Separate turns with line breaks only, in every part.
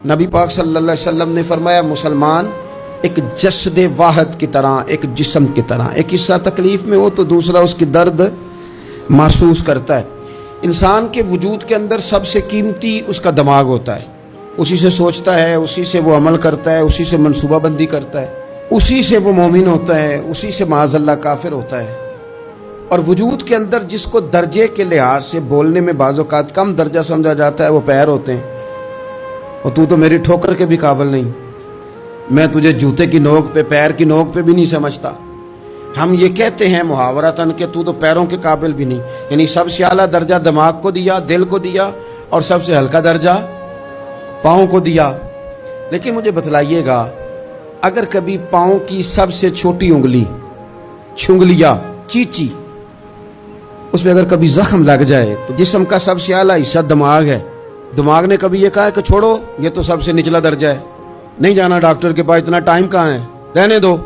نبی پاک صلی اللہ علیہ وسلم نے فرمایا مسلمان ایک جسد واحد کی طرح، ایک جسم کی طرح، ایک حصہ تکلیف میں ہو تو دوسرا اس کی درد محسوس کرتا ہے۔ انسان کے وجود کے اندر سب سے قیمتی اس کا دماغ ہوتا ہے، اسی سے سوچتا ہے، اسی سے وہ عمل کرتا ہے، اسی سے منصوبہ بندی کرتا ہے، اسی سے وہ مومن ہوتا ہے، اسی سے معاذ اللہ کافر ہوتا ہے۔ اور وجود کے اندر جس کو درجے کے لحاظ سے بولنے میں بعض اوقات کم درجہ سمجھا جاتا ہے وہ پیر ہوتے ہیں۔ اور تو میری ٹھوکر کے بھی قابل نہیں، میں تجھے جوتے کی نوک پہ، پیر کی نوک پہ بھی نہیں سمجھتا۔ ہم یہ کہتے ہیں محاورتاً کہ تو پیروں کے قابل بھی نہیں، یعنی سب سے اعلیٰ درجہ دماغ کو دیا، دل کو دیا، اور سب سے ہلکا درجہ پاؤں کو دیا۔ لیکن مجھے بتلائیے گا، اگر کبھی پاؤں کی سب سے چھوٹی انگلی، چھنگلیا، چیچی، اس پہ اگر کبھی زخم لگ جائے تو جسم کا سب سے اعلیٰ حصہ دماغ ہے، دماغ نے کبھی یہ کہا ہے کہ چھوڑو یہ تو سب سے نچلا درجہ ہے، نہیں جانا ڈاکٹر کے پاس، اتنا ٹائم کہاں ہے، رہنے دو،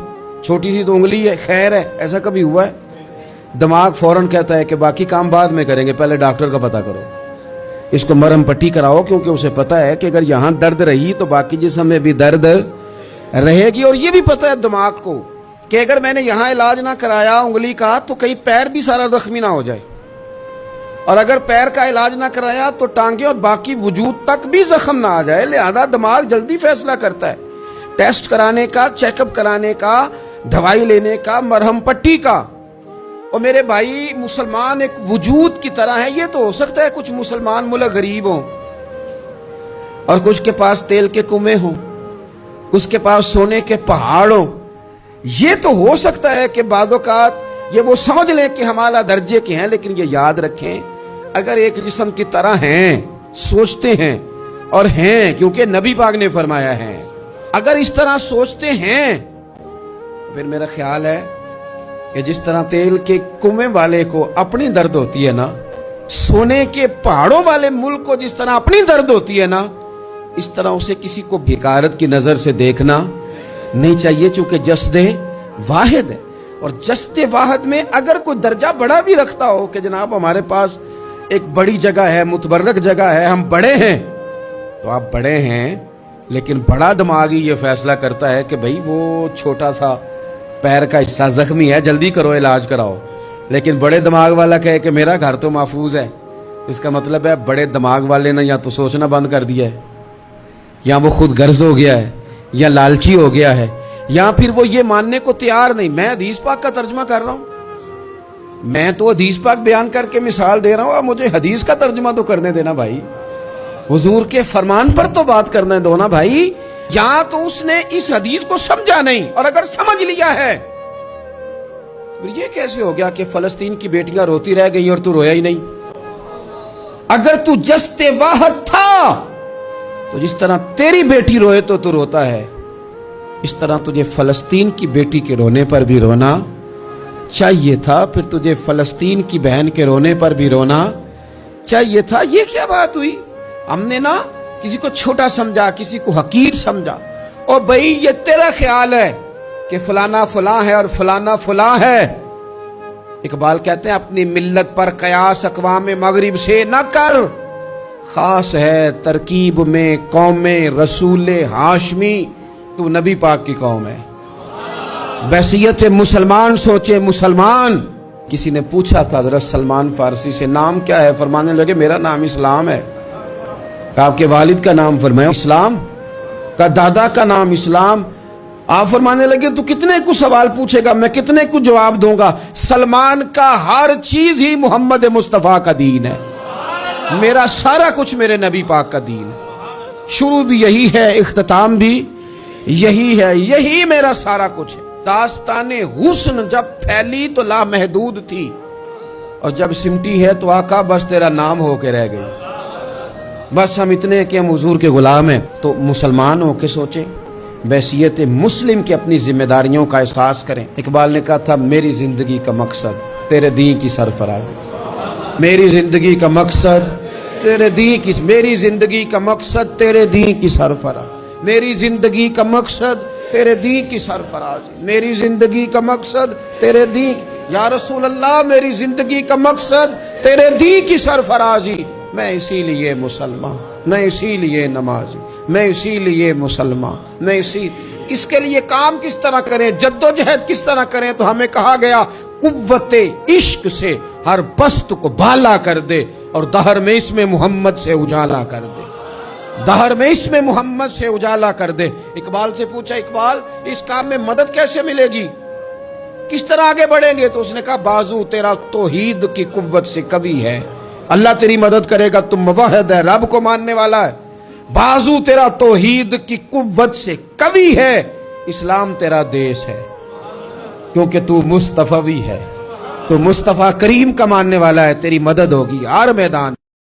چھوٹی سی تو انگلی ہے، خیر ہے؟ ایسا کبھی ہوا ہے؟ دماغ فوراً کہتا ہے کہ باقی کام بعد میں کریں گے، پہلے ڈاکٹر کا پتہ کرو، اس کو مرہم پٹی کراؤ، کیونکہ اسے پتہ ہے کہ اگر یہاں درد رہی تو باقی جسم میں بھی درد رہے گی۔ اور یہ بھی پتہ ہے دماغ کو کہ اگر میں نے یہاں علاج نہ کرایا انگلی کا تو کہیں پیر بھی سارا زخمی نہ ہو جائے، اور اگر پیر کا علاج نہ کرایا تو ٹانگیں اور باقی وجود تک بھی زخم نہ آ جائے۔ لہذا دماغ جلدی فیصلہ کرتا ہے، ٹیسٹ کرانے کا، چیک اپ کرانے کا، دوائی لینے کا، مرہم پٹی کا۔ اور میرے بھائی، مسلمان ایک وجود کی طرح ہے۔ یہ تو ہو سکتا ہے کچھ مسلمان ملک غریب ہوں اور کچھ کے پاس تیل کے کنویں ہوں، کچھ کے پاس سونے کے پہاڑ ہوں۔ یہ تو ہو سکتا ہے کہ بعض اوقات یہ وہ سمجھ لیں کہ ہم اعلیٰ درجے کے ہیں، لیکن یہ یاد رکھیں اگر ایک جسم کی طرح ہیں، سوچتے ہیں اور ہیں، کیونکہ نبی پاک نے فرمایا ہے، اگر اس طرح سوچتے ہیں پھر میرا خیال ہے کہ جس طرح تیل کے کنویں والے کو اپنی درد ہوتی ہے نا، سونے کے پہاڑوں والے ملک کو جس طرح اپنی درد ہوتی ہے نا، اس طرح اسے کسی کو بھکارت کی نظر سے دیکھنا نہیں چاہیے، چونکہ جسد واحد ہے۔ اور جسد واحد میں اگر کوئی درجہ بڑا بھی رکھتا ہو کہ جناب ہمارے پاس ایک بڑی جگہ ہے، متبرک جگہ ہے، ہم بڑے ہیں، تو آپ بڑے ہیں، لیکن بڑا دماغ ہی یہ فیصلہ کرتا ہے کہ بھئی وہ چھوٹا سا پیر کا حصہ زخمی ہے، جلدی کرو، علاج کراؤ۔ لیکن بڑے دماغ والا کہے کہ میرا گھر تو محفوظ ہے، اس کا مطلب ہے بڑے دماغ والے نے یا تو سوچنا بند کر دیا ہے، یا وہ خود غرض ہو گیا ہے، یا لالچی ہو گیا ہے، یا پھر وہ یہ ماننے کو تیار نہیں۔ میں حدیث پاک کا ترجمہ کر رہا ہوں، میں تو حدیث پاک بیان کر کے مثال دے رہا ہوں، اب مجھے حدیث کا ترجمہ تو کرنے دینا بھائی، حضور کے فرمان پر تو بات کرنے دو نا بھائی۔ یا تو اس نے اس حدیث کو سمجھا نہیں، اور اگر سمجھ لیا ہے پھر یہ کیسے ہو گیا کہ فلسطین کی بیٹیاں روتی رہ گئیں اور تو رویا ہی نہیں؟ اگر تو جسد واحد تھا تو جس طرح تیری بیٹی روئے تو روتا ہے، اس طرح تجھے فلسطین کی بیٹی کے رونے پر بھی رونا چاہیے تھا، پھر تجھے فلسطین کی بہن کے رونے پر بھی رونا چاہیے تھا۔ یہ کیا بات ہوئی؟ ہم نے نا کسی کو چھوٹا سمجھا، کسی کو حقیر سمجھا۔ اور بھئی یہ تیرا خیال ہے کہ فلانا فلاں ہے اور فلانا فلاں ہے۔ اقبال کہتے ہیں اپنی ملت پر قیاس اقوام مغرب سے نہ کر، خاص ہے ترکیب میں قوم رسول ہاشمی، تو نبی پاک کی قوم ہے۔ بحثیت مسلمان سوچے مسلمان۔ کسی نے پوچھا تھا حضرت سلمان فارسی سے نام کیا ہے، فرمانے لگے میرا نام اسلام ہے۔ آپ کے والد کا نام فرمایا اسلام، کا دادا کا نام اسلام۔ آپ فرمانے لگے تو کتنے کو سوال پوچھے گا، میں کتنے کو جواب دوں گا؟ سلمان کا ہر چیز ہی محمد مصطفیٰ کا دین ہے، میرا سارا کچھ میرے نبی پاک کا دین ہے، شروع بھی یہی ہے، اختتام بھی یہی ہے، یہی میرا سارا کچھ ہے۔ داستان حسن جب پھیلی تو لامحدود تھی، اور جب سمٹی ہے تو آقا بس تیرا نام ہو کے رہ گئی۔ بس ہم اتنے کہ ہم حضور کے غلام ہیں۔ تو مسلمان ہو کے سوچیں، بحیثیت مسلم کی اپنی ذمہ داریوں کا احساس کریں۔ اقبال نے کہا تھا میری زندگی کا مقصد تیرے دین کی سرفرازی، میری زندگی کا مقصد تیرے دین کی، میری زندگی کا مقصد تیرے دین کی سرفراز، میری زندگی کا مقصد تیرے دین کی سرفرازی، میری زندگی کا مقصد تیرے دین، یا رسول اللہ میری زندگی کا مقصد تیرے دین کی سرفرازی، میں اسی لیے مسلمان، میں اسی لیے نمازی، میں اسی لیے مسلمان، میں اس کے لیے کام کس طرح کریں، جدوجہد کس طرح کریں؟ تو ہمیں کہا گیا قوت عشق سے ہر پست کو بالا کر دے اور دہر میں اس میں محمد سے اجالا کر دے، دہر میں اس میں محمد سے اجالا کر دے۔ اقبال سے پوچھا، اقبال اس کام میں مدد کیسے ملے گی، کس طرح آگے بڑھیں گے؟ تو اس نے کہا بازو تیرا توحید کی قوت سے قوی ہے، اللہ تیری مدد کرے گا، تم موحد ہے، رب کو ماننے والا ہے، بازو تیرا توحید کی قوت سے قوی ہے، اسلام تیرا دیس ہے، کیونکہ تو مصطفی ہے، تو مصطفیٰ کریم کا ماننے والا ہے، تیری مدد ہوگی ہر میدان